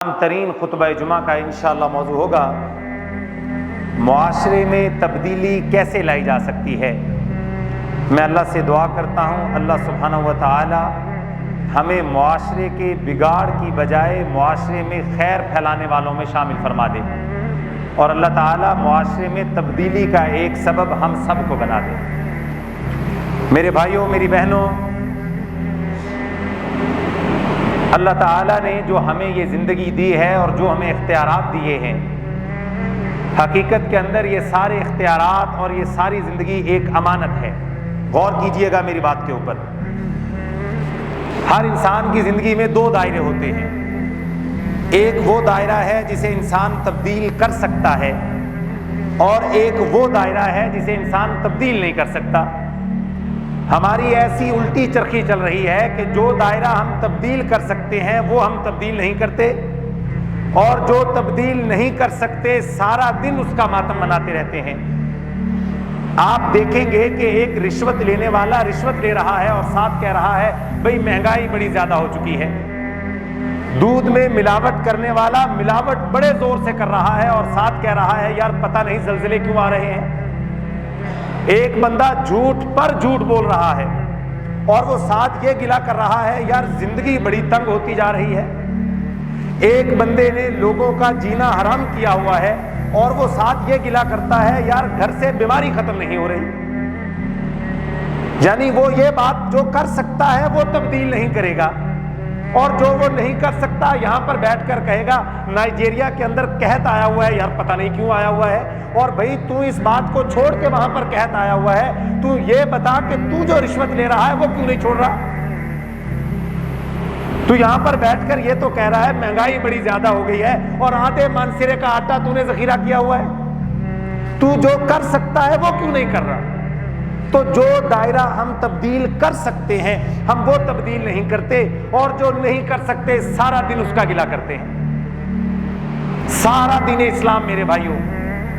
ترین خطبہ جمعہ کا انشاءاللہ موضوع ہوگا معاشرے میں تبدیلی کیسے لائی جا سکتی ہے۔ میں اللہ سے دعا کرتا ہوں اللہ سبحانہ و تعالی ہمیں معاشرے کے بگاڑ کی بجائے معاشرے میں خیر پھیلانے والوں میں شامل فرما دے، اور اللہ تعالی معاشرے میں تبدیلی کا ایک سبب ہم سب کو بنا دے۔ میرے بھائیوں، میری بہنوں، اللہ تعالیٰ نے جو ہمیں یہ زندگی دی ہے اور جو ہمیں اختیارات دیے ہیں، حقیقت کے اندر یہ سارے اختیارات اور یہ ساری زندگی ایک امانت ہے۔ غور کیجئے گا میری بات کے اوپر۔ ہر انسان کی زندگی میں دو دائرے ہوتے ہیں۔ ایک وہ دائرہ ہے جسے انسان تبدیل کر سکتا ہے، اور ایک وہ دائرہ ہے جسے انسان تبدیل نہیں کر سکتا۔ ہماری ایسی الٹی چرخی چل رہی ہے کہ جو دائرہ ہم تبدیل کر سکتے ہیں وہ ہم تبدیل نہیں کرتے، اور جو تبدیل نہیں کر سکتے سارا دن اس کا ماتم مناتے رہتے ہیں۔ آپ دیکھیں گے کہ ایک رشوت لینے والا رشوت لے رہا ہے اور ساتھ کہہ رہا ہے بھئی مہنگائی بڑی زیادہ ہو چکی ہے۔ دودھ میں ملاوٹ کرنے والا ملاوٹ بڑے زور سے کر رہا ہے اور ساتھ کہہ رہا ہے یار پتہ نہیں زلزلے کیوں آ رہے ہیں۔ ایک بندہ جھوٹ پر جھوٹ بول رہا ہے اور وہ ساتھ یہ گلہ کر رہا ہے یار زندگی بڑی تنگ ہوتی جا رہی ہے۔ ایک بندے نے لوگوں کا جینا حرام کیا ہوا ہے اور وہ ساتھ یہ گلہ کرتا ہے یار گھر سے بیماری ختم نہیں ہو رہی۔ یعنی وہ یہ بات جو کر سکتا ہے وہ تبدیل نہیں کرے گا، اور جو وہ نہیں کر سکتا یہاں پر بیٹھ کر کہے گا نائجیریا کے اندر قحط آیا ہوا ہے یار پتہ نہیں کیوں آیا ہوا ہے۔ اور بھئی تو اس بات کو چھوڑ کے وہاں پر قحط آیا ہوا ہے، تو یہ بتا کہ تو جو رشوت لے رہا ہے وہ کیوں نہیں چھوڑ رہا۔ تو یہاں پر بیٹھ کر یہ تو کہہ رہا ہے مہنگائی بڑی زیادہ ہو گئی ہے اور آدھے مانسرے کا آٹا تو نے ذخیرہ کیا ہوا ہے، تو جو کر سکتا ہے وہ کیوں نہیں کر رہا۔ تو جو دائرہ ہم تبدیل کر سکتے ہیں ہم وہ تبدیل نہیں کرتے، اور جو نہیں کر سکتے سارا دن اس کا گلہ کرتے ہیں۔ سارا دین اسلام میرے بھائیوں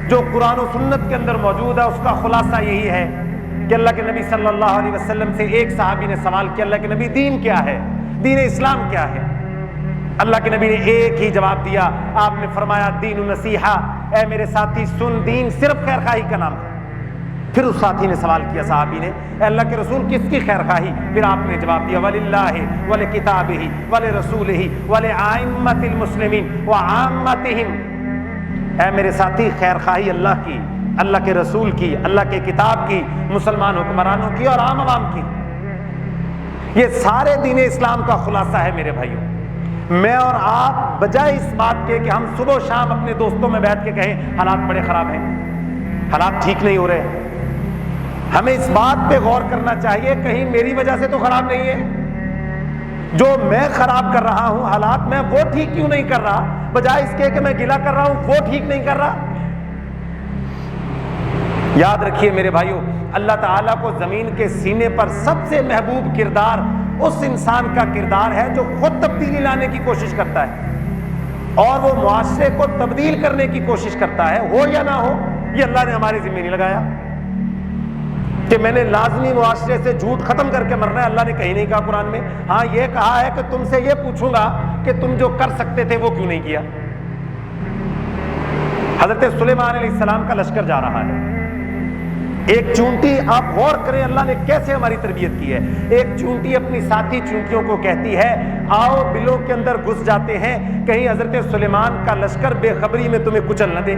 جو قرآن و سنت کے اندر موجود ہے اس کا خلاصہ یہی ہے کہ اللہ کے نبی صلی اللہ علیہ وسلم سے ایک صحابی نے سوال کیا اللہ کے نبی دین کیا ہے، دین اسلام کیا ہے؟ اللہ کے نبی نے ایک ہی جواب دیا، آپ نے فرمایا دین نصیحہ، اے میرے ساتھی سن، دین صرف خیر خواہی کا نام ہے۔ پھر اس ساتھی نے سوال کیا صحابی نے اے اللہ کے رسول کس کی خیر خواہی؟ پھر آپ نے جواب دیا وَلِلَّهِ وَلِكِتَابِهِ وَلِرَسُولِهِ وَلِأَئِمَّةِ الْمُسْلِمِينَ وَعَامَّتِهِمْ۔ اے میرے ساتھی خیر خواہی اللہ کی، اللہ کے رسول کی، اللہ کے کتاب کی، مسلمان حکمرانوں کی اور عام عوام کی۔ یہ سارے دین اسلام کا خلاصہ ہے میرے بھائیوں۔ میں اور آپ بجائے اس بات کے کہ ہم صبح و شام اپنے دوستوں میں بیٹھ کے کہیں حالات بڑے خراب ہیں، حالات ٹھیک نہیں ہو رہے، ہمیں اس بات پہ غور کرنا چاہیے کہیں میری وجہ سے تو خراب نہیں ہے۔ جو میں خراب کر رہا ہوں حالات میں وہ ٹھیک کیوں نہیں کر رہا، بجائے اس کے کہ میں گلہ کر رہا ہوں وہ ٹھیک نہیں کر رہا۔ یاد رکھیے میرے بھائیوں، اللہ تعالیٰ کو زمین کے سینے پر سب سے محبوب کردار اس انسان کا کردار ہے جو خود تبدیلی لانے کی کوشش کرتا ہے اور وہ معاشرے کو تبدیل کرنے کی کوشش کرتا ہے، ہو یا نہ ہو یہ اللہ نے ہمارے ذمہ نہیں لگایا کہ میں نے لازمی معاشرے سے جھوٹ ختم کر کے مرنا ہے۔ اللہ نے کہیں نہیں کہا قرآن میں، ہاں یہ کہا ہے کہ تم سے یہ پوچھوں گا کہ تم جو کر سکتے تھے وہ کیوں نہیں کیا۔ حضرت سلیمان علیہ السلام کا لشکر جا رہا ہے، ایک چونٹی، آپ غور کریں اللہ نے کیسے ہماری تربیت کی ہے۔ ایک چونٹی اپنی ساتھی چونٹیوں کو کہتی ہے آؤ بلوں کے اندر گھس جاتے ہیں کہیں حضرت سلیمان کا لشکر بے خبری میں تمہیں کچل نہ دے۔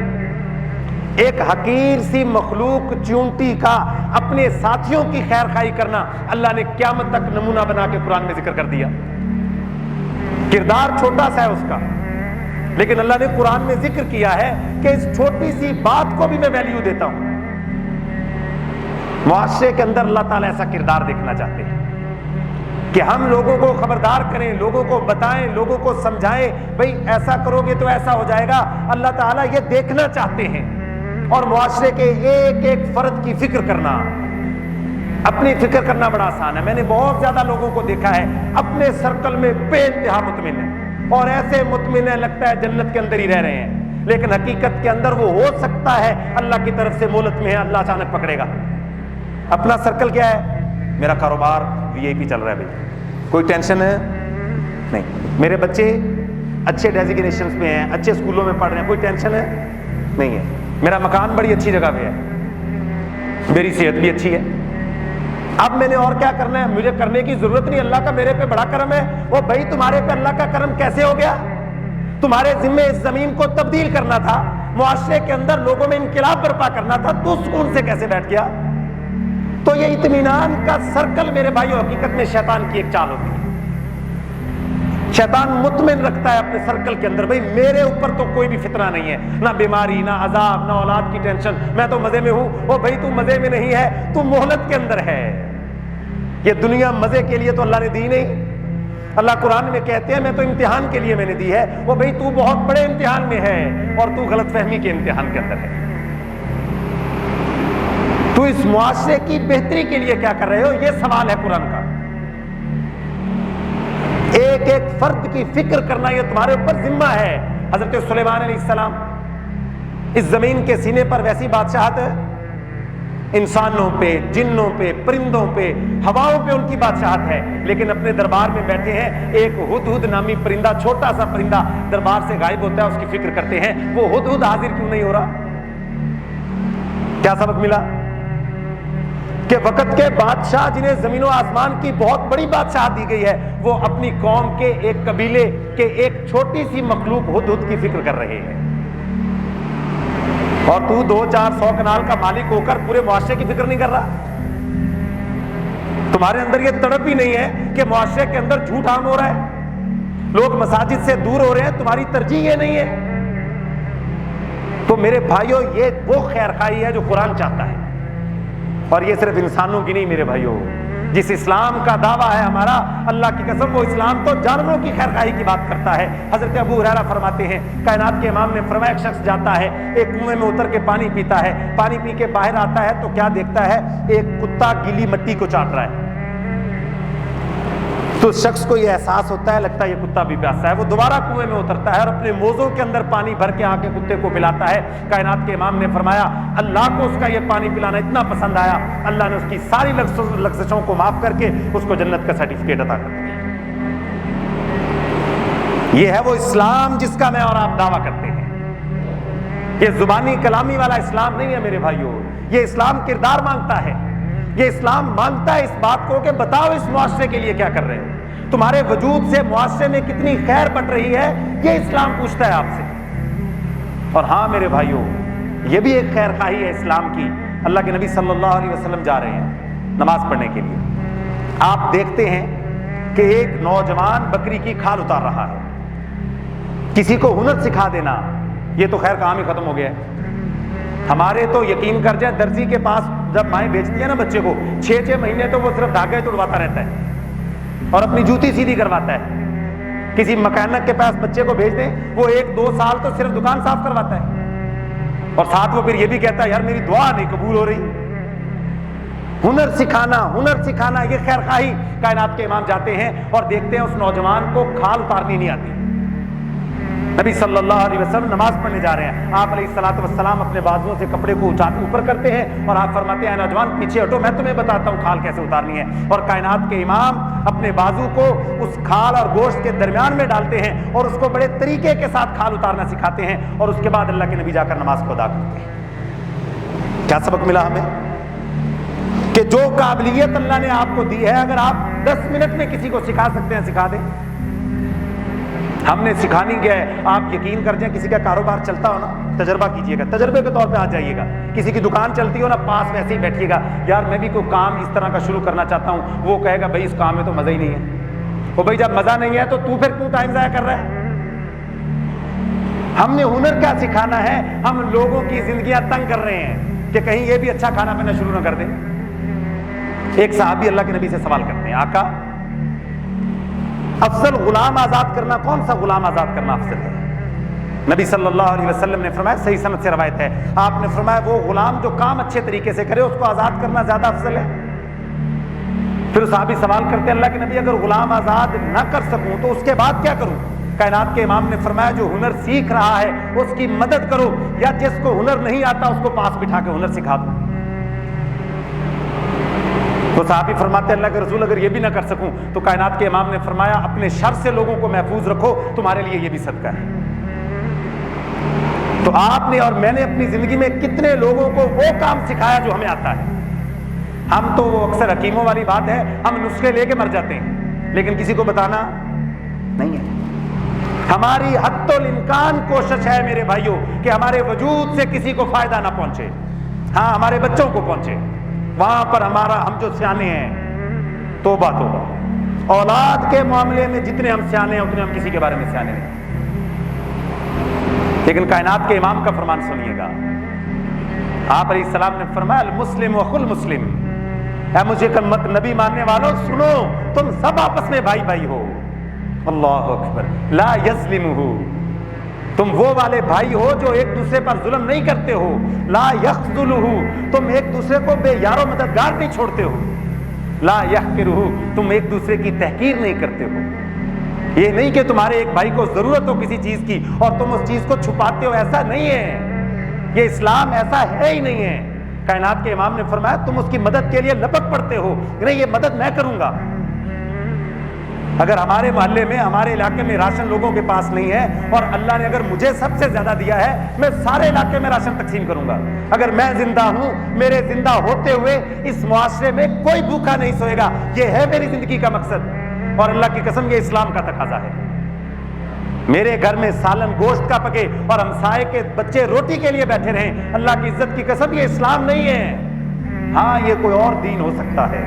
ایک حقیر سی مخلوق چونٹی کا اپنے ساتھیوں کی خیر خواہی کرنا اللہ نے قیامت تک نمونہ بنا کے قرآن میں ذکر کر دیا۔ کردار چھوٹا سا ہے اس کا، لیکن اللہ نے قرآن میں ذکر کیا ہے کہ اس چھوٹی سی بات کو بھی میں ویلیو دیتا ہوں۔ معاشرے کے اندر اللہ تعالیٰ ایسا کردار دیکھنا چاہتے ہیں کہ ہم لوگوں کو خبردار کریں، لوگوں کو بتائیں، لوگوں کو سمجھائیں بھئی ایسا کرو گے تو ایسا ہو جائے گا۔ اللہ تعالیٰ یہ دیکھنا چاہتے ہیں، اور معاشرے کے ایک ایک فرد کی فکر کرنا، اپنی فکر کرنا بڑا آسان ہے۔ میں نے بہت زیادہ لوگوں کو دیکھا ہے اپنے سرکل میں بے انتہا مطمئن ہے، اور ایسے مطمئن ہے لگتا ہے جنت کے اندر ہی رہ رہے ہیں، لیکن حقیقت کے اندر وہ ہو سکتا ہے اللہ کی طرف سے مہلت میں ہے، اللہ اچانک پکڑے گا۔ اپنا سرکل کیا ہے؟ میرا کاروبار VIP چل رہا ہے بھائی، کوئی ٹینشن ہے نہیں، میرے بچے اچھے ڈیزیگنیشنز پہ ہیں, اچھے اسکولوں میں پڑھ رہے ہیں, کوئی ٹینشن ہے نہیں ہے. میرا مکان بڑی اچھی جگہ پہ ہے, میری صحت بھی اچھی ہے, اب میں نے اور کیا کرنا ہے, مجھے کرنے کی ضرورت نہیں, اللہ کا میرے پہ بڑا کرم ہے. وہ بھائی تمہارے پہ اللہ کا کرم کیسے ہو گیا؟ تمہارے ذمے اس زمین کو تبدیل کرنا تھا, معاشرے کے اندر لوگوں میں انقلاب برپا کرنا تھا, تو سکون سے کیسے بیٹھ گیا؟ تو یہ اطمینان کا سرکل میرے بھائیو حقیقت میں شیطان کی ایک چال ہوتی ہے. شیطان مطمئن رکھتا ہے اپنے سرکل کے اندر, بھائی میرے اوپر تو کوئی بھی فتنہ نہیں ہے, نہ بیماری, نہ عذاب, نہ اولاد کی ٹینشن, میں تو مزے میں ہوں. او بھائی تو مزے میں نہیں ہے, تو مہلت کے اندر ہے. یہ دنیا مزے کے لیے تو اللہ نے دی نہیں. اللہ قرآن میں کہتے ہیں میں تو امتحان کے لیے میں نے دی ہے. وہ بھائی تو بہت بڑے امتحان میں ہے, اور تو غلط فہمی کے امتحان کے اندر ہے. تو اس معاشرے کی بہتری کے لیے کیا کر رہے ہو, یہ سوال ہے قرآن کا. ایک ایک فرد کی فکر کرنا یہ تمہارے اوپر ذمہ ہے. حضرت سلیمان علیہ السلام, اس زمین کے سینے پر ویسی بادشاہت ہے, انسانوں پہ, جنوں پہ, پرندوں پہ, ہواؤں پہ ان کی بادشاہت ہے, لیکن اپنے دربار میں بیٹھے ہیں. ایک ہدہد نامی پرندہ, چھوٹا سا پرندہ دربار سے غائب ہوتا ہے, اس کی فکر کرتے ہیں, وہ ہدہد حاضر کیوں نہیں ہو رہا؟ کیا سبق ملا؟ کہ وقت کے بادشاہ جنہیں زمین و آسمان کی بہت بڑی بادشاہت دی گئی ہے, وہ اپنی قوم کے ایک قبیلے کے ایک چھوٹی سی مخلوق ہدہد کی فکر کر رہے ہیں. اور تو 200-400 کنال کا مالک ہو کر پورے معاشرے کی فکر نہیں کر رہا. تمہارے اندر یہ تڑپ ہی نہیں ہے کہ معاشرے کے اندر جھوٹ عام ہو رہا ہے, لوگ مساجد سے دور ہو رہے ہیں, تمہاری ترجیح یہ نہیں ہے. تو میرے بھائیوں, یہ وہ خیر خواہی ہے جو قرآن چاہتا ہے, اور یہ صرف انسانوں کی نہیں میرے بھائیوں. جس اسلام کا دعویٰ ہے ہمارا, اللہ کی قسم وہ اسلام تو جانوروں کی خیر خواہی کی بات کرتا ہے. حضرت ابو ہریرہ فرماتے ہیں, کائنات کے امام نے فرمایا, ایک شخص جاتا ہے, ایک کنویں میں اتر کے پانی پیتا ہے, پانی پی کے باہر آتا ہے تو کیا دیکھتا ہے, ایک کتا گیلی مٹی کو چاٹ رہا ہے. تو اس شخص کو یہ احساس ہوتا ہے, لگتا ہے یہ کتا بھی پیاسا ہے. وہ دوبارہ کنویں میں اترتا ہے اور اپنے موزوں کے اندر پانی بھر کے آ کے کتے کو پلاتا ہے. کائنات کے امام نے فرمایا, اللہ کو اس کا یہ پانی پلانا اتنا پسند آیا, اللہ نے اس کی ساری لغزشوں کو معاف کر کے اس کو جنت کا سرٹیفکیٹ عطا کر دیا. یہ ہے وہ اسلام جس کا میں اور آپ دعویٰ کرتے ہیں. یہ زبانی کلامی والا اسلام نہیں ہے میرے بھائیوں. یہ اسلام کردار مانگتا ہے. یہ اسلام مانگتا ہے اس بات کو کہ بتاؤ اس معاشرے کے لیے کیا کر رہے ہو, تمہارے وجود سے معاشرے میں کتنی خیر بٹ رہی ہے, یہ اسلام پوچھتا ہے آپ سے. اور ہاں میرے بھائیوں, یہ بھی ایک خیر خواہی ہے اسلام کی. اللہ کے نبی صلی اللہ علیہ وسلم جا رہے ہیں نماز پڑھنے کے لیے. آپ دیکھتے ہیں کہ ایک نوجوان بکری کی کھال اتار رہا ہے. کسی کو ہنر سکھا دینا, یہ تو خیر کام ہی ختم ہو گیا ہے. ہمارے تو یقین کر جائیں, درزی کے پاس جب مائیں بیچتی ہیں نا بچے کو, 6 مہینے تو وہ صرف دھاگے توڑواتا رہتا ہے اور اپنی جوتی سیدھی کرواتا ہے. کسی مکینک کے پاس بچے کو بھیج دیں, وہ 1-2 سال تو صرف دکان صاف کرواتا ہے, اور ساتھ وہ پھر یہ بھی کہتا ہے یار میری دعا نہیں قبول ہو رہی. ہنر سکھانا یہ خیر خواہی. کائنات کے امام جاتے ہیں اور دیکھتے ہیں اس نوجوان کو کھال اتارنی نہیں آتی. نبی صلی اللہ علیہ وسلم نماز پڑھنے جا رہے ہیں, آپ علیہ الصلوۃ والسلام اپنے بازوؤں سے کپڑے کو اوپر کرتے ہیں اور آپ فرماتے ہیں نوجوان پیچھے ہٹو, میں تمہیں بتاتا ہوں کھال کیسے اتارنی ہے. اور کائنات کے امام اپنے بازو کو اس کھال اور گوشت کے درمیان میں ڈالتے ہیں اور اس کو بڑے طریقے کے ساتھ کھال اتارنا سکھاتے ہیں, اور اس کے بعد اللہ کے نبی جا کر نماز کو ادا کرتے ہیں. کیا سبق ملا ہمیں کہ جو قابلیت اللہ نے آپ کو دی ہے, اگر آپ 10 منٹ میں کسی کو سکھا سکتے ہیں سکھا دیں. ہم نے سکھانی کیا ہے, آپ یقین کر جائیں, کسی کا کاروبار چلتا ہو نا, تجربہ کیجئے گا, تجربے کے طور پہ آ جائیے گا. کسی کی دکان چلتی ہو نا, پاس ویسے ہی بیٹھیے گا, یار میں بھی کوئی کام اس طرح کا شروع کرنا چاہتا ہوں. وہ کہے گا بھائی اس کام میں تو مزہ ہی نہیں ہے. وہ بھائی جب مزہ نہیں ہے تو پھر کیوں ٹائم ضائع کر رہا ہے؟ ہم نے ہنر کیا سکھانا ہے, ہم لوگوں کی زندگیاں تنگ کر رہے ہیں کہ کہیں یہ بھی اچھا کھانا پینا شروع نہ کر دیں. ایک صحابی اللہ کے نبی سے سوال کرتے ہیں, آقا افضل غلام آزاد کرنا, کون سا غلام آزاد کرنا افضل ہے؟ نبی صلی اللہ علیہ وسلم نے فرمایا, صحیح سند سے روایت ہے, آپ نے فرمایا وہ غلام جو کام اچھے طریقے سے کرے اس کو آزاد کرنا زیادہ افضل ہے. پھر صحابی سوال کرتے ہیں, اللہ کے نبی اگر غلام آزاد نہ کر سکوں تو اس کے بعد کیا کروں؟ کائنات کے امام نے فرمایا جو ہنر سیکھ رہا ہے اس کی مدد کرو, یا جس کو ہنر نہیں آتا اس کو پاس بٹھا کے ہنر سکھا دو. وہ صحابی فرماتے ہیں اللہ کے رسول اگر یہ بھی نہ کر سکوں تو کائنات کے امام نے فرمایا اپنے شر سے لوگوں کو محفوظ رکھو، تمہارے لیے یہ بھی صدقہ ہے۔ تو آپ نے اور میں نے اپنی زندگی میں کتنے لوگوں کو وہ کام سکھایا جو ہمیں آتا ہے۔ ہم تو وہ اکثر حکیموں والی بات ہے، ہم نسخے لے کے مر جاتے ہیں لیکن کسی کو بتانا نہیں ہے۔ ہماری حد الامکان کوشش ہے میرے بھائیوں کہ ہمارے وجود سے کسی کو فائدہ نہ پہنچے، ہاں ہمارے بچوں کو پہنچے، وہاں پر ہم جو سیانے ہیں توبہ توبہ، اولاد کے معاملے میں جتنے ہم سیانے ہیں اتنے ہم کسی کے بارے میں سیانے نہیں۔ لیکن کائنات کے امام کا فرمان سنیے گا، آپ علیہ السلام نے فرمایا المسلم اخو المسلم، اے مجھے نبی ماننے والوں سنو، تم سب آپس میں بھائی بھائی ہو، اللہ اکبر، لا یظلمہ، تم وہ والے بھائی ہو جو ایک دوسرے پر ظلم نہیں کرتے ہو، لا یخذلہ، تم ایک دوسرے کو بے یار و مددگار نہیں چھوڑتے ہو، لا یحقرہ، تم ایک دوسرے کی تحقیر نہیں کرتے ہو۔ یہ نہیں کہ تمہارے ایک بھائی کو ضرورت ہو کسی چیز کی اور تم اس چیز کو چھپاتے ہو، ایسا نہیں ہے، یہ اسلام ایسا ہے ہی نہیں ہے۔ کائنات کے امام نے فرمایا تم اس کی مدد کے لیے لپک پڑتے ہو، نہیں یہ مدد میں کروں گا۔ اگر ہمارے محلے میں ہمارے علاقے میں راشن لوگوں کے پاس نہیں ہے اور اللہ نے اگر مجھے سب سے زیادہ دیا ہے، میں سارے علاقے میں راشن تقسیم کروں گا۔ اگر میں زندہ ہوں، میرے زندہ ہوتے ہوئے اس معاشرے میں کوئی بھوکا نہیں سوئے گا، یہ ہے میری زندگی کا مقصد، اور اللہ کی قسم یہ اسلام کا تقاضا ہے۔ میرے گھر میں سالن گوشت کا پکے اور ہمسائے کے بچے روٹی کے لیے بیٹھے رہیں، اللہ کی عزت کی قسم یہ اسلام نہیں ہے۔ ہاں یہ کوئی اور دین ہو سکتا ہے،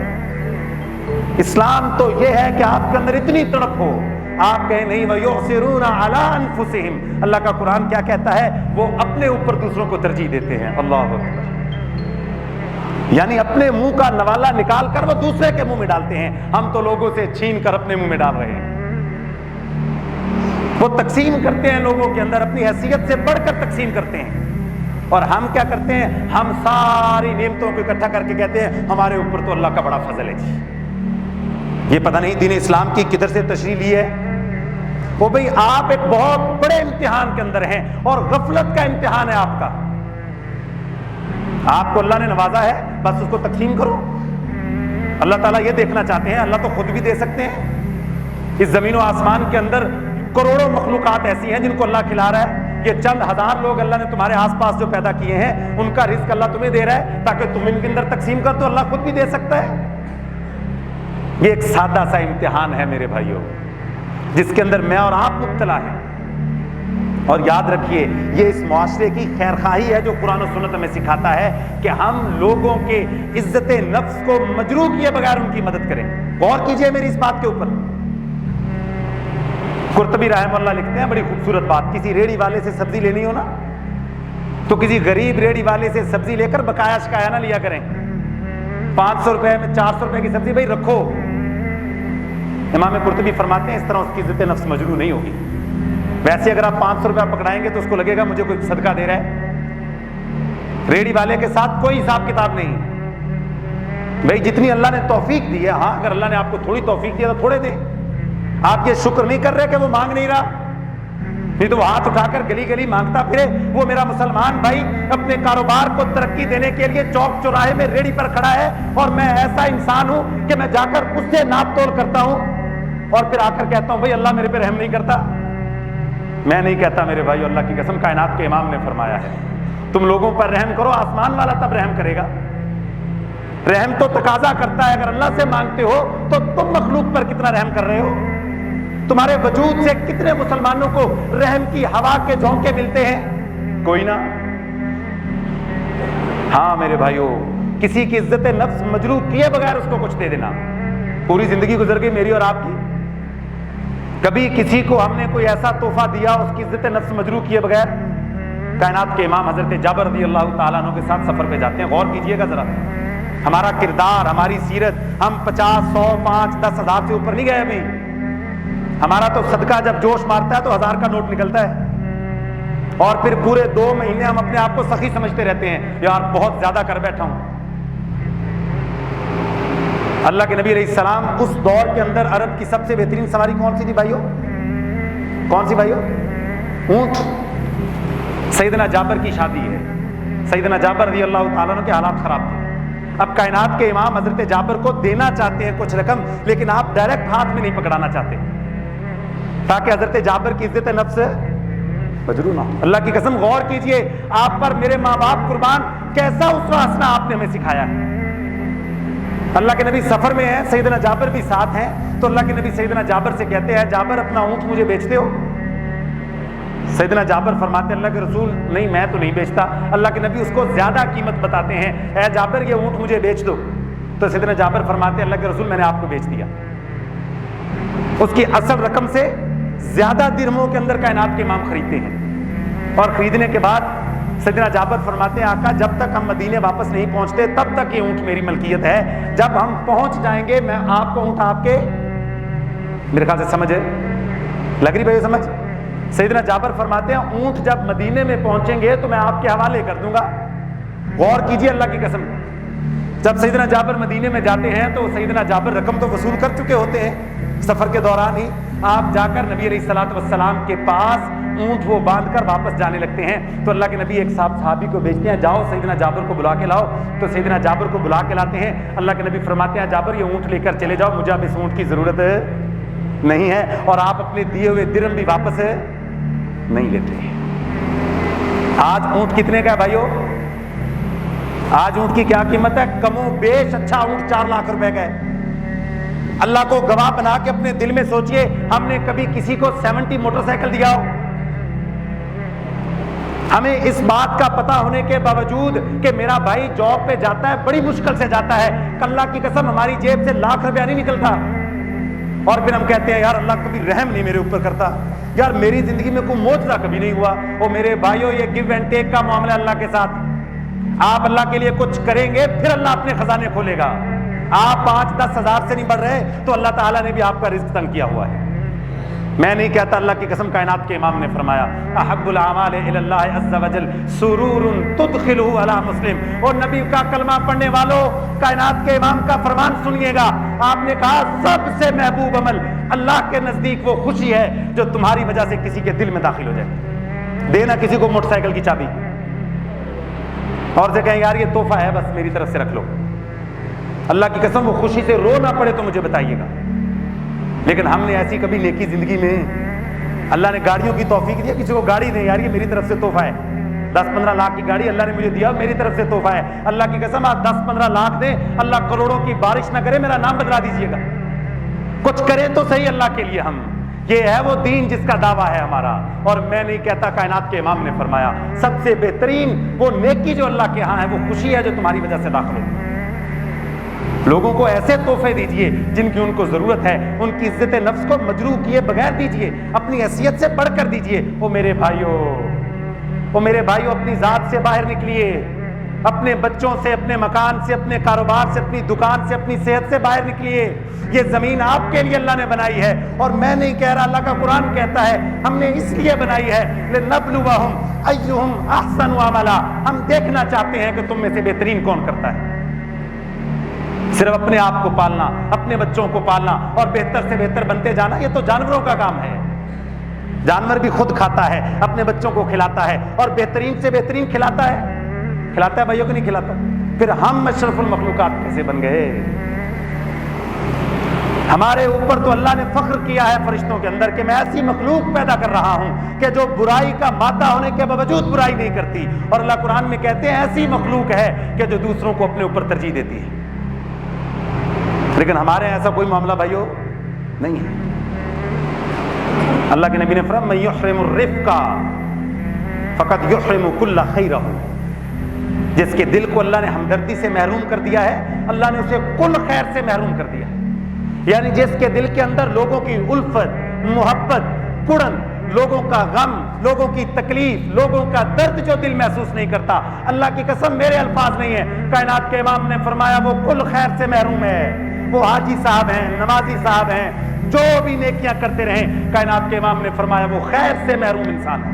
اسلام تو یہ ہے کہ آپ کے اندر اتنی تڑپ ہو، آپ کہیں نہیں وَيُؤْثِرُونَ عَلَىٰ أَنفُسِهِمْ، اللہ کا قرآن کیا کہتا ہے، وہ اپنے اوپر دوسروں کو ترجیح دیتے ہیں، اللہ اکبر، یعنی اپنے منہ کا نوالا نکال کر وہ دوسرے کے منہ میں ڈالتے ہیں۔ ہم تو لوگوں سے چھین کر اپنے منہ میں ڈال رہے ہیں، وہ تقسیم کرتے ہیں لوگوں کے اندر، اپنی حیثیت سے بڑھ کر تقسیم کرتے ہیں، اور ہم کیا کرتے ہیں، ہم ساری نعمتوں کو اکٹھا کر کے کہتے ہیں ہمارے اوپر تو اللہ کا بڑا فضل ہے جی۔ یہ پتہ نہیں دین اسلام کی کدھر سے تشریح لی ہے۔ وہ بھئی آپ ایک بہت بڑے امتحان کے اندر ہیں اور غفلت کا امتحان ہے آپ کا، آپ کو اللہ نے نوازا ہے، بس اس کو تقسیم کرو۔ اللہ تعالیٰ یہ دیکھنا چاہتے ہیں، اللہ تو خود بھی دے سکتے ہیں، اس زمین و آسمان کے اندر کروڑوں مخلوقات ایسی ہیں جن کو اللہ کھلا رہا ہے، یہ چند ہزار لوگ اللہ نے تمہارے آس پاس جو پیدا کیے ہیں ان کا رزق اللہ تمہیں دے رہا ہے تاکہ تم ان کے اندر تقسیم کر تو اللہ خود بھی دے سکتا ہے۔ یہ ایک سادہ سا امتحان ہے میرے بھائیوں، جس کے اندر میں اور آپ مبتلا ہیں، اور یاد رکھیے یہ اس معاشرے کی خیر خواہی ہے جو قرآن و سنت ہمیں سکھاتا ہے کہ ہم لوگوں کے عزت نفس کو مجروح کیے بغیر ان کی مدد کریں۔ غور کیجئے میری اس بات کے اوپر، قرطبی رحمہ اللہ لکھتے ہیں بڑی خوبصورت بات، کسی ریڑھی والے سے سبزی لینی ہو نا تو کسی غریب ریڑھی والے سے سبزی لے کر بقایا شکایا نہ لیا کریں، 500 روپے میں 400 روپے کی سبزی بھائی رکھو۔ امام قرطبی فرماتے ہیں اس طرح اس کی عزت نفس مجروح نہیں ہوگی۔ ویسے اگر آپ 500 روپے پکڑائیں گے تو اس کو لگے گا مجھے کوئی صدقہ دے رہا ہے، ریڑھی والے کے ساتھ کوئی حساب کتاب نہیں۔ بھائی جتنی اللہ نے توفیق دی ہے، ہاں اگر اللہ نے آپ کو تھوڑی توفیق دیا تو تھوڑے دیں، آپ یہ شکر نہیں کر رہے کہ وہ مانگ نہیں رہا، نہیں تو وہ ہاتھ اٹھا کر گلی گلی مانگتا پھرے۔ وہ میرا مسلمان بھائی اپنے کاروبار کو ترقی دینے کے لیے چوک چوراہے میں ریڑھی پر کھڑا ہے اور میں ایسا انسان ہوں کہ میں جا کر اس سے ناپ تول کرتا ہوں اور پھر آ کر کہتا ہوں بھائی اللہ میرے پہ رحم نہیں کرتا۔ میں نہیں کہتا میرے بھائی، اللہ کی قسم کائنات کے امام نے فرمایا ہے تم لوگوں پر رحم کرو، آسمان والا تب رحم کرے گا۔ رحم تو تقاضا کرتا ہے، اگر اللہ سے مانگتے ہو تو تم مخلوق پر کتنا رحم کر رہے ہو؟ تمہارے وجود سے کتنے مسلمانوں کو رحم کی ہوا کے جھونکے ملتے ہیں؟ کوئی نہ۔ ہاں میرے بھائیو، کسی کی عزت نفس مجروح کیے بغیر اس کو کچھ دے دینا۔ پوری زندگی گزر گئی میری اور آپ کی، کبھی کسی کو ہم نے کوئی ایسا تحفہ دیا اس کی عزت نفس مجروح کیے بغیر؟ کائنات کے امام حضرت جابر رضی اللہ تعالیٰ عنہ کے ساتھ سفر پہ جاتے ہیں، غور کیجئے گا ذرا، ہمارا کردار، ہماری سیرت، ہم 50 100 5 10 ہزار سے اوپر نہیں گئے ابھی۔ ہمارا تو صدقہ جب جوش مارتا ہے تو 1000 کا نوٹ نکلتا ہے، اور پھر پورے 2 مہینے ہم اپنے آپ کو سخی سمجھتے رہتے ہیں، یار بہت زیادہ کر بیٹھا ہوں۔ اللہ کے نبی علیہ السلام اس دور کے اندر عرب کی سب سے بہترین سواری کون سی تھی بھائیو؟ کون سی بھائیو؟ اونٹ۔ سیدنا جابر کی شادی ہے، سیدنا جابر رضی اللہ تعالیٰ عنہ کے حالات خراب تھے، اب کائنات کے امام حضرت جابر کو دینا چاہتے ہیں کچھ رقم، لیکن آپ ڈائریکٹ ہاتھ میں نہیں پکڑانا چاہتے تاکہ حضرت جابر کی عزت نفس مجروح نہ ہو۔ اللہ کی قسم غور کیجئے، آپ پر میرے ماں باپ قربان، کیسا اسوہ حسنہ آپ نے ہمیں سکھایا ہے۔ اللہ کے نبی سفر میں ہیں، سیدنا جابر بھی ساتھ ہیں، تو اللہ کے نبی سیدنا جابر سے کہتے ہیں جابر اپنا اونٹ مجھے بیچتے ہو؟ سیدنا جابر فرماتے ہیں اللہ کے رسول نہیں، میں تو نہیں بیچتا۔ اللہ کے نبی اس کو زیادہ قیمت بتاتے ہیں، اے جابر یہ اونٹ مجھے بیچ دو۔ تو سیدنا جابر فرماتے ہیں اللہ کے رسول میں نے آپ کو بیچ دیا۔ اس کی اصل رقم سے زیادہ درہموں کے اندر کائنات کے امام خریدتے ہیں، اور خریدنے کے بعد سیدنا جابر فرماتے ہیں آقا جب تک ہم مدینے واپس نہیں پہنچتے تب تک یہ اونٹ میری ملکیت ہے، جب ہم پہنچ جائیں گے میں آپ کو اونٹ آپ کے، میرے خیال سے سمجھ لگ رہی بھائی سمجھ؟ سیدنا جابر فرماتے ہیں اونٹ جب مدینے میں پہنچیں گے تو میں آپ کے حوالے کر دوں گا۔ غور کیجئے اللہ کی قسم، جب سیدنا جابر مدینے میں جاتے ہیں تو سیدنا جابر رقم تو وصول کر چکے ہوتے ہیں، سفر کے دوران ہی آپ جا کر نبی علیہ الصلوۃ والسلام کے پاس اونٹ وہ باندھ کر واپس جانے لگتے ہیں، تو اللہ کے نبی ایک صحابی کو بھیجتے ہیں جاؤ سیدنا جابر کو بلا کے لاؤ۔ تو سیدنا جابر کو بلا کے لاتے ہیں، اللہ کے نبی فرماتے ہیں جابر یہ اونٹ لے کر چلے جاؤ، مجھے اب اس اونٹ کی ضرورت نہیں ہے، اور آپ اپنے دیے ہوئے درہم بھی واپس نہیں لیتے۔ آج اونٹ کتنے کا ہے بھائیو؟ آج اونٹ کی کیا قیمت ہے؟ کم و بیش اچھا اونٹ 4 لاکھ روپے کا ہے۔ اللہ کو گواہ بنا کے اپنے دل میں سوچئے ہم نے کبھی کسی کو 70 موٹر سائیکل دیا ہو؟ ہمیں اس بات کا پتہ ہونے کے باوجود کہ میرا بھائی جاب پہ جاتا ہے، بڑی مشکل سے جاتا ہے، اللہ کی قسم ہماری جیب سے لاکھ روپیہ نہیں نکلتا، اور پھر ہم کہتے ہیں یار اللہ کبھی رحم نہیں میرے اوپر کرتا، یار میری زندگی میں کوئی معجزہ کبھی نہیں ہوا۔ اور میرے بھائیوں یہ گیو اینڈ ٹیک کا معاملہ اللہ کے ساتھ، آپ اللہ کے لیے کچھ کریں گے پھر اللہ اپنے خزانے کھولے گا۔ آپ 5-10 ہزار سے نہیں بڑھ رہے تو اللہ تعالیٰ نے بھی آپ کا رزق تنگ کیا ہوا ہے۔ میں نہیں کہتا، اللہ کی قسم کائنات کے امام نے فرمایا احب الاعمال الی اللہ عز وجل سرور تدخلہ علی مسلم، اور نبی کا کلمہ پڑھنے والوں کائنات کے امام کا فرمان سنیے گا، آپ نے کہا سب سے محبوب عمل اللہ کے نزدیک وہ خوشی ہے جو تمہاری وجہ سے کسی کے دل میں داخل ہو جائے۔ دینا کسی کو موٹر سائیکل کی چابی اور سے کہیں یار یہ تحفہ ہے بس میری طرف سے رکھ لو، اللہ کی قسم وہ خوشی سے رو نہ پڑے تو مجھے بتائیے گا۔ لیکن ہم نے ایسی کبھی نیکی زندگی میں، اللہ نے گاڑیوں کی توفیق دیا، کسی کو گاڑی دیں یار یہ میری طرف سے تحفہ ہے، 10-15 لاکھ کی گاڑی اللہ نے مجھے دیا میری طرف سے تحفہ ہے، اللہ کی قسم آپ 10-15 لاکھ دیں، اللہ کروڑوں کی بارش نہ کرے میرا نام بدلا دیجئے گا، کچھ کریں تو صحیح اللہ کے لیے۔ ہم یہ ہے وہ دین جس کا دعویٰ ہے ہمارا، اور میں نہیں کہتا، کائنات کے امام نے فرمایا سب سے بہترین وہ نیکی جو اللہ کے ہاں ہے وہ خوشی ہے جو تمہاری وجہ سے داخل ہو۔ لوگوں کو ایسے تحفے دیجئے جن کی ان کو ضرورت ہے، ان کی عزت نفس کو مجروح کیے بغیر دیجئے، اپنی حیثیت سے بڑھ کر دیجئے۔ او میرے بھائیو اپنی ذات سے باہر نکلیے، اپنے بچوں سے، اپنے مکان سے، اپنے کاروبار سے، اپنی دکان سے، اپنی صحت سے باہر نکلیے۔ یہ زمین آپ کے لیے اللہ نے بنائی ہے، اور میں نہیں کہہ رہا، اللہ کا قرآن کہتا ہے ہم نے اس لیے بنائی ہے لنبلوہم ایہم احسن عملا، ہم دیکھنا چاہتے ہیں کہ تم میں سے بہترین کون کرتا ہے۔ صرف اپنے آپ کو پالنا، اپنے بچوں کو پالنا اور بہتر سے بہتر بنتے جانا، یہ تو جانوروں کا کام ہے۔ جانور بھی خود کھاتا ہے، اپنے بچوں کو کھلاتا ہے، اور بہترین سے بہترین کھلاتا ہے بھائیوں کو نہیں کھلاتا؟ پھر ہم اشرف المخلوقات کیسے بن گئے؟ ہمارے اوپر تو اللہ نے فخر کیا ہے فرشتوں کے اندر کہ میں ایسی مخلوق پیدا کر رہا ہوں کہ جو برائی کا مادہ ہونے کے باوجود برائی نہیں کرتی، اور اللہ قرآن میں کہتے ہیں ایسی مخلوق ہے کہ جو دوسروں کو اپنے اوپر ترجیح دیتی ہے۔ لیکن ہمارے ایسا کوئی معاملہ بھائیو نہیں ہے۔ اللہ کے نبی نے فرمایا من یحرم الرفق فقد یحرم کل خیرہ، جس کے دل کو اللہ نے ہمدردی سے محروم کر دیا ہے اللہ نے اسے کل خیر سے محروم کر دیا ہے۔ یعنی جس کے دل کے اندر لوگوں کی الفت، محبت، کڑن، لوگوں کا غم، لوگوں کی تکلیف، لوگوں کا درد جو دل محسوس نہیں کرتا، اللہ کی قسم میرے الفاظ نہیں ہیں، کائنات کے امام نے فرمایا وہ کل خیر سے محروم ہے۔ وہ حاجی صاحب ہیں، نمازی صاحب ہیں، جو بھی نیکیاں کرتے رہیں، کائنات کے امام نے فرمایا وہ خیر سے محروم انسان ہے،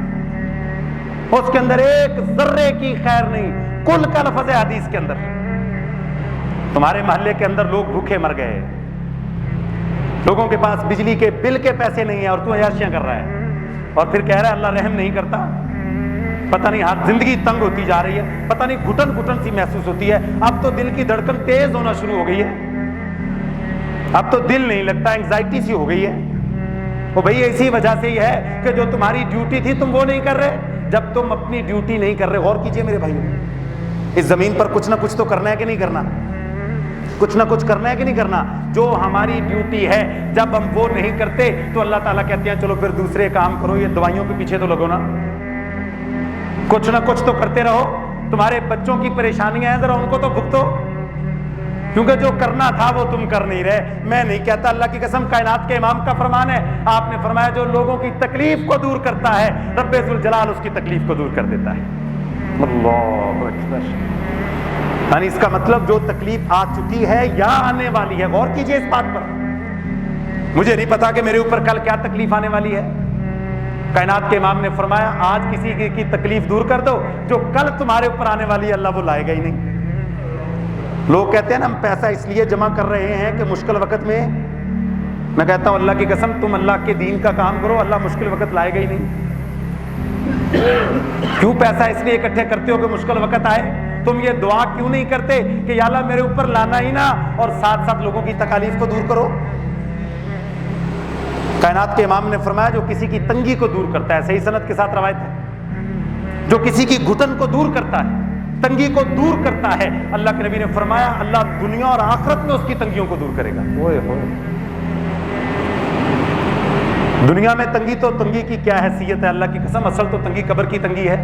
اس کے اندر ایک ذرے کی خیر نہیں۔ کل کا لفظ ہے حدیث کے اندر۔ تمہارے محلے کے اندر لوگ بھوکے مر گئے، لوگوں کے پاس بجلی کے بل کے پیسے نہیں ہیں، اور تو عیاشیاں کر رہا ہے، اور پھر کہہ رہا ہے اللہ رحم نہیں کرتا۔ پتہ نہیں ہر زندگی تنگ ہوتی جا رہی ہے، پتہ نہیں گھٹن گھٹن سی محسوس ہوتی ہے، اب تو دل کی دھڑکن تیز ہونا شروع ہو گئی ہے، اب تو دل نہیں لگتا، انگزائٹی سی ہو گئی ہے۔ وہ بھئی اسی وجہ سے ہی ہے کہ جو تمہاری ڈیوٹی تھی تم وہ نہیں کر رہے۔ جب تم اپنی ڈیوٹی نہیں کر رہے، غور کیجئے میرے بھائیو، اس زمین پر کچھ نہ کچھ تو کرنا ہے کہ نہیں کرنا، کچھ نہ کچھ کرنا ہے کہ نہیں کرنا۔ جو ہماری ڈیوٹی ہے جب ہم وہ نہیں کرتے تو اللہ تعالیٰ کہتے ہیں چلو پھر دوسرے کام کرو، یہ دوائیوں کے پیچھے تو لگو نا، کچھ نہ کچھ تو کرتے رہو۔ تمہارے بچوں کی پریشانیاں ہیں، ذرا ان کو تو بھگتو، کیونکہ جو کرنا تھا وہ تم کر نہیں رہے۔ میں نہیں کہتا، اللہ کی قسم، کائنات کے امام کا فرمان ہے، آپ نے فرمایا جو لوگوں کی تکلیف کو دور کرتا ہے رب ذوالجلال اس کی تکلیف کو دور کر دیتا ہے۔ اللہ اکبر۔ یعنی اس کا مطلب جو تکلیف آ چکی ہے یا آنے والی ہے، غور کیجئے اس بات پر۔ مجھے نہیں پتا کہ میرے اوپر کل کیا تکلیف آنے والی ہے۔ کائنات کے امام نے فرمایا آج کسی کی تکلیف دور کر دو، جو کل تمہارے اوپر آنے والی ہے اللہ وہ لائے گا ہی نہیں۔ لوگ کہتے ہیں نا ہم پیسہ اس لیے جمع کر رہے ہیں کہ مشکل وقت میں، میں کہتا ہوں اللہ کی قسم تم اللہ کے دین کا کام کرو، اللہ مشکل وقت لائے گا ہی نہیں۔ کیوں پیسہ اس لیے اکٹھے کرتے ہو کہ مشکل وقت آئے؟ تم یہ دعا کیوں نہیں کرتے کہ یا اللہ میرے اوپر لانا ہی نہ، اور ساتھ ساتھ لوگوں کی تکالیف کو دور کرو؟ کائنات کے امام نے فرمایا جو کسی کی تنگی کو دور کرتا ہے، صحیح سند کے ساتھ روایت ہے، جو کسی کی گھٹن کو دور کرتا ہے، تنگی کو دور کرتا ہے، اللہ کے نبی نے فرمایا اللہ دنیا اور آخرت میں اس کی تنگیوں کو دور کرے گا۔ اوئے ہوئے، دنیا میں تنگی تو تنگی کی کیا حیثیت ہے، اللہ کی قسم اصل تو تنگی قبر کی تنگی ہے۔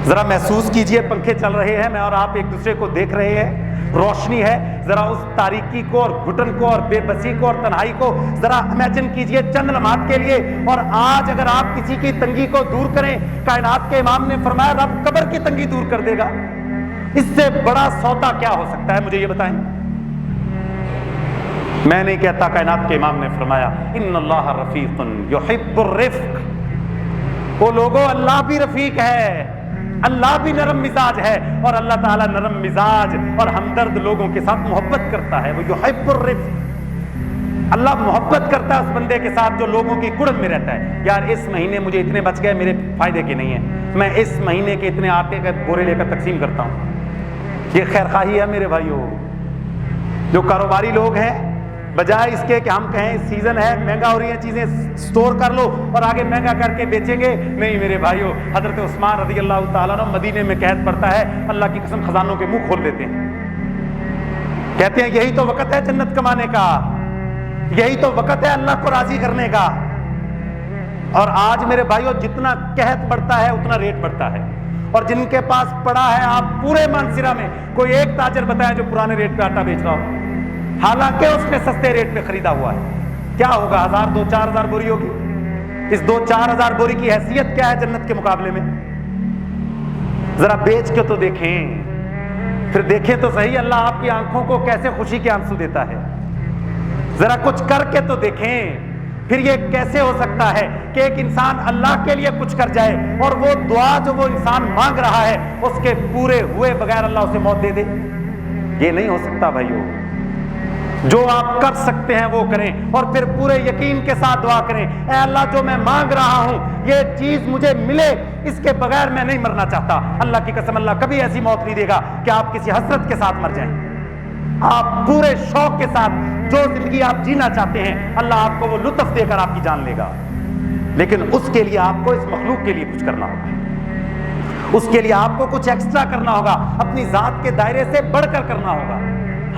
ذرا محسوس کیجئے، پنکھے چل رہے ہیں، میں اور آپ ایک دوسرے کو دیکھ رہے ہیں، روشنی ہے، ذرا اس تاریکی کو اور گھٹن کو اور بے بسی کو اور تنہائی کو ذرا امیجن کیجئے چند لمحات کے لیے۔ اور آج اگر آپ کسی کی تنگی کو دور کریں، کائنات کے امام نے فرمایا رب قبر کی تنگی دور کر دے گا۔ اس سے بڑا سودا کیا ہو سکتا ہے، مجھے یہ بتائیں۔ میں نہیں کہتا، کائنات کے امام نے فرمایا ان اللہ رفیق یحب الرفق۔ وہ لوگوں، اللہ بھی رفیق ہے، اللہ بھی نرم مزاج ہے، اور اللہ تعالیٰ نرم مزاج اور ہمدرد لوگوں کے ساتھ محبت کرتا ہے۔ وہ یحب الرفق، اللہ محبت کرتا ہے اس بندے کے ساتھ جو لوگوں کی کڑن میں رہتا ہے۔ یار اس مہینے مجھے اتنے بچ گئے، میرے فائدے کے نہیں ہیں، میں اس مہینے کے اتنے آٹے کے بورے لے کر تقسیم کرتا ہوں، یہ خیر خواہی ہے میرے بھائیوں۔ جو کاروباری لوگ ہیں، بجائے اس کے کہ ہم کہیں سیزن ہے مہنگا ہو رہی ہیں چیزیں سٹور کر لو اور آگے مہنگا کر کے بیچیں گے، نہیں میرے بھائیوں، حضرت عثمان رضی اللہ تعالیٰ عنہ مدینے میں قحط پڑتا ہے، اللہ کی قسم خزانوں کے منہ کھول دیتے ہیں، کہتے ہیں یہی تو وقت ہے جنت کمانے کا، یہی تو وقت ہے اللہ کو راضی کرنے کا۔ اور آج میرے بھائیوں جتنا قحط بڑھتا ہے اتنا ریٹ بڑھتا ہے، اور جن کے پاس پڑا ہے، آپ پورے مانسرا میں کوئی ایک تاجر بتائیں جو پرانے ریٹ پہ آٹا بیچ رہا ہو، حالانکہ اس نے سستے ریٹ پہ خریدا ہوا ہے۔ کیا ہوگا، 1000 2 4000 بوری ہوگی؟ اس 2 4000 بوری کی حیثیت کیا ہے جنت کے مقابلے میں؟ ذرا بیچ کے تو دیکھیں، پھر دیکھیں تو صحیح اللہ آپ کی آنکھوں کو کیسے خوشی کے آنسو دیتا ہے۔ ذرا کچھ کر کے تو دیکھیں، پھر یہ کیسے ہو سکتا ہے کہ ایک انسان اللہ کے لیے کچھ کر جائے اور وہ دعا جو وہ انسان مانگ رہا ہے اس کے پورے ہوئے بغیر اللہ اسے موت دے دے؟ یہ نہیں ہو سکتا بھائیو۔ جو آپ کر سکتے ہیں وہ کریں، اور پھر پورے یقین کے ساتھ دعا کریں، اے اللہ جو میں مانگ رہا ہوں یہ چیز مجھے ملے، اس کے بغیر میں نہیں مرنا چاہتا۔ اللہ کی قسم اللہ کبھی ایسی موت نہیں دے گا کہ آپ کسی حسرت کے ساتھ مر جائیں۔ آپ پورے شوق کے ساتھ جو زندگی آپ جینا چاہتے ہیں اللہ آپ کو وہ لطف دے کر آپ کی جان لے گا، لیکن اس کے لیے آپ کو اس مخلوق کے لیے کچھ کرنا ہوگا، اس کے لیے آپ کو کچھ ایکسٹرا کرنا ہوگا، اپنی ذات کے دائرے سے بڑھ کر کرنا ہوگا۔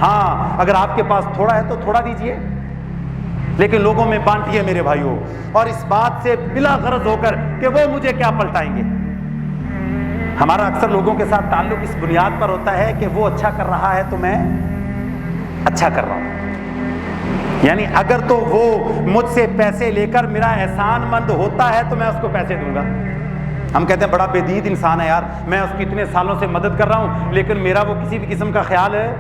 ہاں اگر آپ کے پاس تھوڑا ہے تو تھوڑا دیجئے، لیکن لوگوں میں بانٹیے میرے بھائیوں، اور اس بات سے بلا غرض ہو کر کہ وہ مجھے کیا پلٹائیں گے۔ ہمارا اکثر لوگوں کے ساتھ تعلق اس بنیاد پر ہوتا ہے کہ وہ اچھا کر رہا ہے تو میں اچھا کر رہا ہوں، یعنی اگر تو وہ مجھ سے پیسے لے کر میرا احسان مند ہوتا ہے تو میں اس کو پیسے دوں گا۔ ہم کہتے ہیں بڑا بے دید انسان ہے یار، میں اس کی اتنے سالوں سے مدد کر رہا ہوں لیکن میرا وہ کسی بھی قسم کا خیال ہے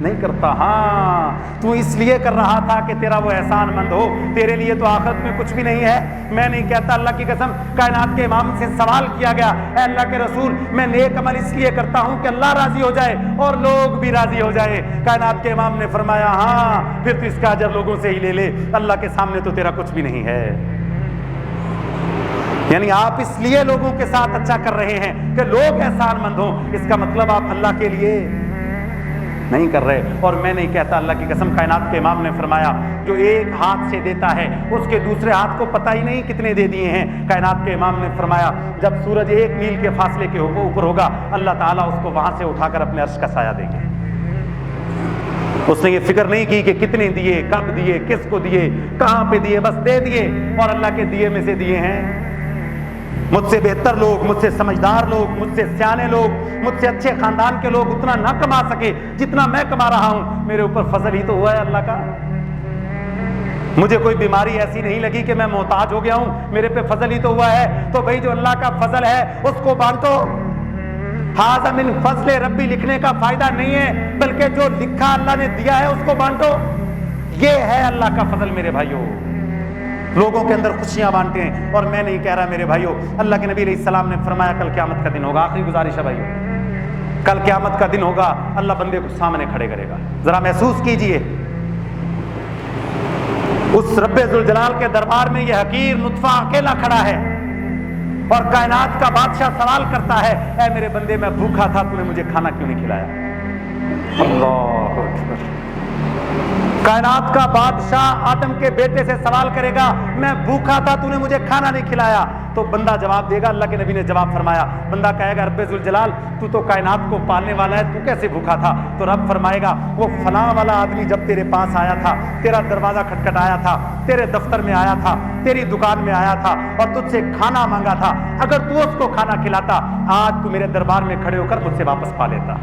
نہیں کرتا۔ ہاں تو اس لیے کر رہا تھا کہ تیرا وہ احسان مند ہو، تیرے لیے تو آخرت میں کچھ بھی نہیں ہے۔ میں نہیں کہتا، اللہ کی قسم کائنات کے امام سے سوال کیا گیا، اے اللہ کے رسول میں نیک عمل اس لیے کرتا ہوں کہ اللہ راضی ہو جائے اور لوگ بھی راضی ہو جائے۔ کائنات کے امام نے فرمایا ہاں پھر تو اس کا اجر لوگوں سے ہی لے لے، اللہ کے سامنے تو تیرا کچھ بھی نہیں ہے۔ یعنی آپ اس لیے لوگوں کے ساتھ اچھا کر رہے ہیں کہ لوگ احسان مند ہوں، اس کا مطلب آپ اللہ کے لیے نہیں کر رہے۔ اور میں نہیں کہتا، اللہ کی قسم، کائنات کے امام نے فرمایا جو ایک ہاتھ سے دیتا ہے اس کے دوسرے ہاتھ کو پتہ ہی نہیں کتنے دے دیے ہیں۔ کائنات کے امام نے فرمایا جب سورج 1 میل کے فاصلے کے اوپر ہوگا، اللہ تعالیٰ اس کو وہاں سے اٹھا کر اپنے عرش کا سایہ دیں گے۔ اس نے یہ فکر نہیں کی کہ کتنے دیے، کب دیے، کس کو دیے، کہاں پہ دیے، بس دے دیے، اور اللہ کے دیے میں سے دیے ہیں۔ مجھ سے بہتر لوگ، مجھ سے سمجھدار لوگ، مجھ سے سیانے لوگ، مجھ سے اچھے خاندان کے لوگ اتنا نہ کما سکے جتنا میں کما رہا ہوں، میرے اوپر فضل ہی تو ہوا ہے اللہ کا۔ مجھے کوئی بیماری ایسی نہیں لگی کہ میں محتاج ہو گیا ہوں، میرے پہ فضل ہی تو ہوا ہے۔ تو بھائی جو اللہ کا فضل ہے اس کو بانٹو۔ ھذا من فضل ربی لکھنے کا فائدہ نہیں ہے، بلکہ جو لکھا اللہ نے دیا ہے اس کو بانٹو۔ یہ ہے اللہ کا فضل میرے بھائیوں، لوگوں کے اندر خوشیاں بانٹے ہیں۔ اور میں نہیں کہہ رہا میرے بھائیوں، اللہ کے نبی علیہ السلام نے فرمایا کل قیامت کا دن ہوگا، آخری گزارش ہے بھائیوں، کل قیامت کا دن ہوگا، اللہ بندے کو سامنے کھڑے کرے گا۔ ذرا محسوس کیجئے اس رب ذوالجلال کے دربار میں یہ حقیر نطفہ اکیلا کھڑا ہے اور کائنات کا بادشاہ سوال کرتا ہے، اے میرے بندے میں بھوکا تھا، تو نے مجھے کھانا کیوں نہیں کھلایا؟ اللہ اکبر۔ کائنات کا بادشاہ آدم کے بیٹے سے سوال کرے گا، میں بھوکا تھا، تو نے مجھے کھانا نہیں کھلایا۔ تو بندہ جواب دے گا، اللہ کے نبی نے جواب فرمایا، بندہ کہے گا رب ذوالجلال تو تو کائنات کو پالنے والا ہے، تو کیسے بھوکا تھا؟ تو رب فرمائے گا وہ فلاں والا آدمی جب تیرے پاس آیا تھا، تیرا دروازہ کھٹکھٹایا تھا، تیرے دفتر میں آیا تھا، تیری دکان میں آیا تھا اور تجھ سے کھانا مانگا تھا، اگر تو اس کو کھانا کھلاتا آج تو میرے دربار میں کھڑے ہو کر مجھ سے واپس پا لیتا۔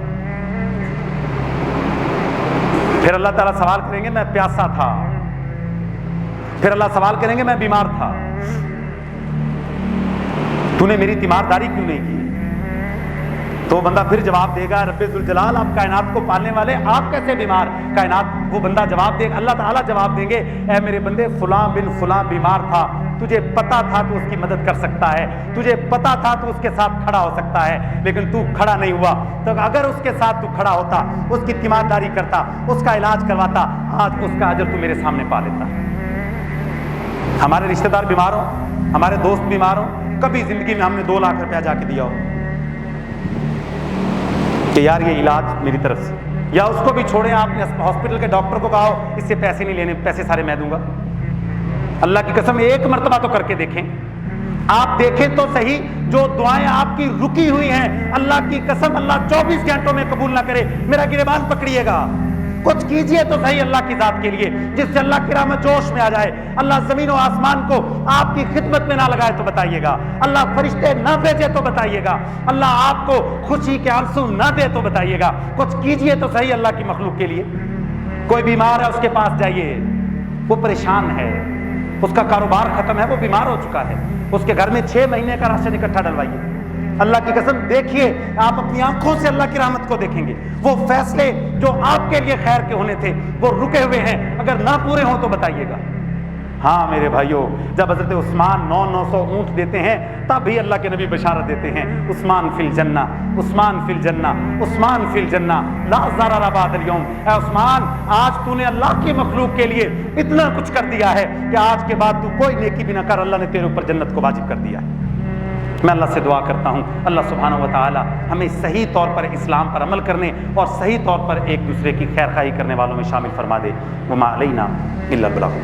پھر اللہ تعالیٰ سوال کریں گے میں پیاسا تھا، پھر اللہ سوال کریں گے میں بیمار تھا، تو نے میری تیمارداری کیوں نہیں کی؟ تو بندہ پھر جواب دے گا رب ذوالجلال آپ کائنات کو پالنے والے، آپ کیسے بیمار؟ کائنات وہ بندہ جواب دے گا، اللہ تعالیٰ جواب دیں گے، اے میرے بندے فلاں بن فلاں بیمار تھا، تجھے پتا تھا تو اس کی مدد کر سکتا ہے، تجھے پتا تھا تو اس کے ساتھ کھڑا ہو سکتا ہے، لیکن تو کھڑا نہیں ہوا۔ تو اگر اس کے ساتھ تو کھڑا ہوتا، اس کی تیمارداری کرتا، اس کا علاج کرواتا، آج اس کا اجر تو میرے سامنے پا لیتا۔ ہمارے رشتہ دار بیمار ہوں، ہمارے دوست بیمار ہوں، کبھی زندگی میں ہم نے 2 لاکھ روپیہ جا کے دیا ہو کہ یار یہ علاج میری طرف سے، یا اس کو بھی چھوڑیں، آپ نے ہاسپٹل کے ڈاکٹر کو کہا ہو اس سے پیسے نہیں لینے، پیسے سارے میں دوں گا۔ اللہ کی قسم ایک مرتبہ تو کر کے دیکھیں، آپ دیکھیں تو صحیح، جو دعائیں آپ کی رکی ہوئی ہیں اللہ کی قسم اللہ 24 گھنٹوں میں قبول نہ کرے، میرا گریبان پکڑیے گا، کچھ کیجئے تو صحیح اللہ کی ذات کے لیے، جس سے اللہ کی رحمت جوش میں آ جائے۔ اللہ زمین و آسمان کو آپ کی خدمت میں نہ لگائے تو بتائیے گا، اللہ فرشتے نہ بھیجے تو بتائیے گا، اللہ آپ کو خوشی کے آنسو نہ دے تو بتائیے گا، کچھ کیجئے تو صحیح اللہ کی مخلوق کے لیے۔ کوئی بیمار ہے اس کے پاس جائیے، وہ پریشان ہے، اس کا کاروبار ختم ہے، وہ بیمار ہو چکا ہے، اس کے گھر میں 6 مہینے کا راشن اکٹھا ڈلوائیے۔ اللہ کی قسم دیکھیے، آپ اپنی آنکھوں سے اللہ کی رحمت کو دیکھیں گے، وہ فیصلے جو آپ کے لیے خیر کے ہونے تھے وہ رکے ہوئے ہیں، اگر نہ پورے ہوں تو بتائیے گا۔ ہاں میرے بھائیوں، جب حضرت عثمان 900 اونٹ دیتے ہیں تب بھی اللہ کے نبی بشارت دیتے ہیں، عثمان فی الجنہ، عثمان فی الجنہ، عثمان فی الجنہ لا ضرر بعد اليوم۔ اے عثمان، آج تو نے اللہ کی مخلوق کے لیے اتنا کچھ کر دیا ہے کہ آج کے بعد تو کوئی نیکی بھی نہ کر، اللہ نے تیرے اوپر جنت کو واجب کر دیا ہے۔ میں اللہ سے دعا کرتا ہوں اللہ سبحانہ و تعالی ہمیں صحیح طور پر اسلام پر عمل کرنے اور صحیح طور پر ایک دوسرے کی خیر خواہی کرنے والوں میں شامل فرما دے۔ وما علینا الا البلاغ۔